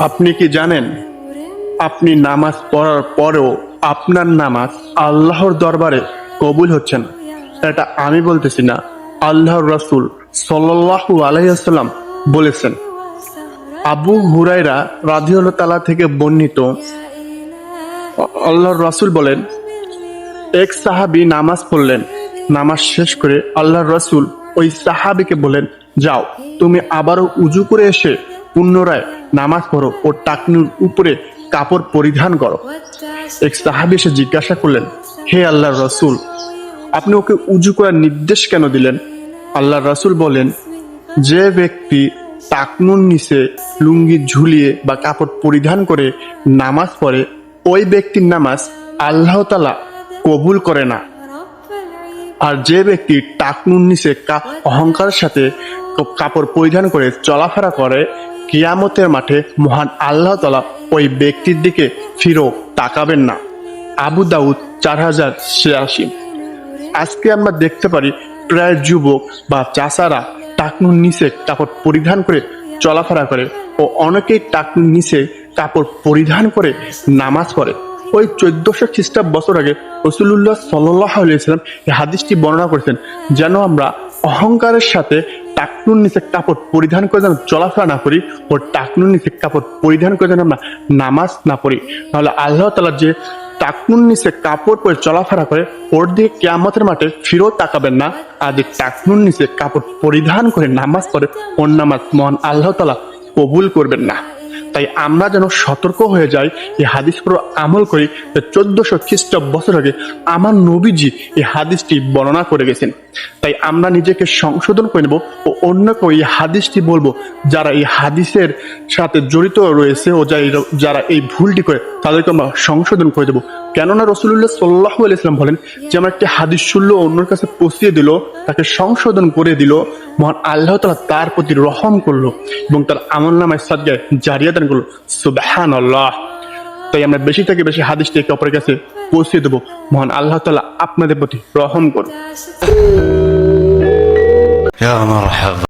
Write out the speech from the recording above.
আপনি কি জানেন আপনি নামাজ পড়ার পরেও আপনার নামাজ আল্লাহর দরবারে কবুল হচ্ছে না? এটা আমি বলতেছি না, আল্লাহর রাসূল সাল্লাল্লাহু আলাইহি ওয়াসাল্লাম বলেছেন। আবু হুরায়রা রাদিয়াল্লাহু তাআলা থেকে বর্ণিত, আল্লাহর রাসূল বলেন, এক সাহাবী নামাজ পড়লেন। নামাজ শেষ করে আল্লাহর রাসূল ওই সাহাবীকে বলেন, যাও তুমি আবারও উজু করে এসে পুনরায় নামাজ পড়ো ও টাকনুর উপরে কাপড় পরিধান করো। এক সাহাবী এসে জিজ্ঞাসা করলেন, হে আল্লাহর রাসূল, আপনি ওকে উজু করার নির্দেশ কেন দিলেন? আল্লাহর রাসূল বলেন, যে ব্যক্তি টাকনুর নিচে লুঙ্গি ঝুলিয়ে বা কাপড় পরিধান করে নামাজ পড়ে, ওই ব্যক্তির নামাজ আল্লাহ তাআলা কবুল করে না। আর যে ব্যক্তি টাকনুর নিচে অহংকারের সাথে কাপড় পরিধান করে চলাফেরা করে, কিয়ামতের মাঠে মহান আল্লাহ তাআলা ওই ব্যক্তির দিকে ফিরেও তাকাবেন না। আবু দাউদ 4086। আজকে আমরা দেখতে পারি প্রায় যুবক বা চাচারা টাকনুর নিচে কাপড় পরিধান করে চলাফেরা করে ও অনেকেই টাকনুর নিচে কাপড় পরিধান করে নামাজ পড়ে। ওই 1400 খ্রিস্টাব্দ বছর আগে রাসূলুল্লাহ সাল্লাল্লাহু আলাইহি ওয়াসাল্লাম এই হাদিসটি বর্ণনা করেছেন, যেন আমরা অহংকারের সাথে টাকনুর নিচে কাপড় পরিধান করে যেন চলাফেরা না করি ও টাকনুর নিচে কাপড় পরিধান করে যেন আমরা নামাজ না পড়ি। তাহলে আল্লাহ তাআলা যে টাকনুর নিচে কাপড় পরে চলাফেরা করে, ওর দিকে কিয়ামতের মাঠে ফিরেও তাকাবেন না। আর যে টাকনুর নিচে কাপড় পরিধান করে নামাজ পড়ে, ওর নামাজ মহান আল্লাহ তাআলা কবুল করবেন না। তাই আমরা যেন সতর্ক হয়ে যাই, এই হাদিস পুরো আমল করি। 1400 খ্রিস্টাব্দ বছর আগে আমার নবীজি এই হাদিসটি বর্ণনা করে গেছেন। তাই আমরা নিজেকে সংশোধন করে নেব ও অন্যকে এই হাদিসটি বলবো, যারা এই হাদিসের সাথে জড়িত রয়েছে ও যারা এই ভুলটি করে, তাদেরকে আমরা সংশোধন করে দেবো। কেননা রাসূলুল্লাহ সাল্লাল্লাহু আলাইহি ওয়াসাল্লাম বলেন, যে আমার একটি হাদিস শুনলো, অন্যের কাছে পৌঁছিয়ে দিল, তাকে সংশোধন করে দিল, মহান আল্লাহ তাআলা তার প্রতি রহম করলো এবং তার আমলনামায় সাদগায়ে জারিয়া দান করলো। সুবহানাল্লাহ। তাই আমরা বেশি থেকে বেশি হাদিসটি একে অপরের কাছে পৌঁছে দেবো। মহান আল্লাহ তাআলা আপনাদের প্রতি রহম করুন।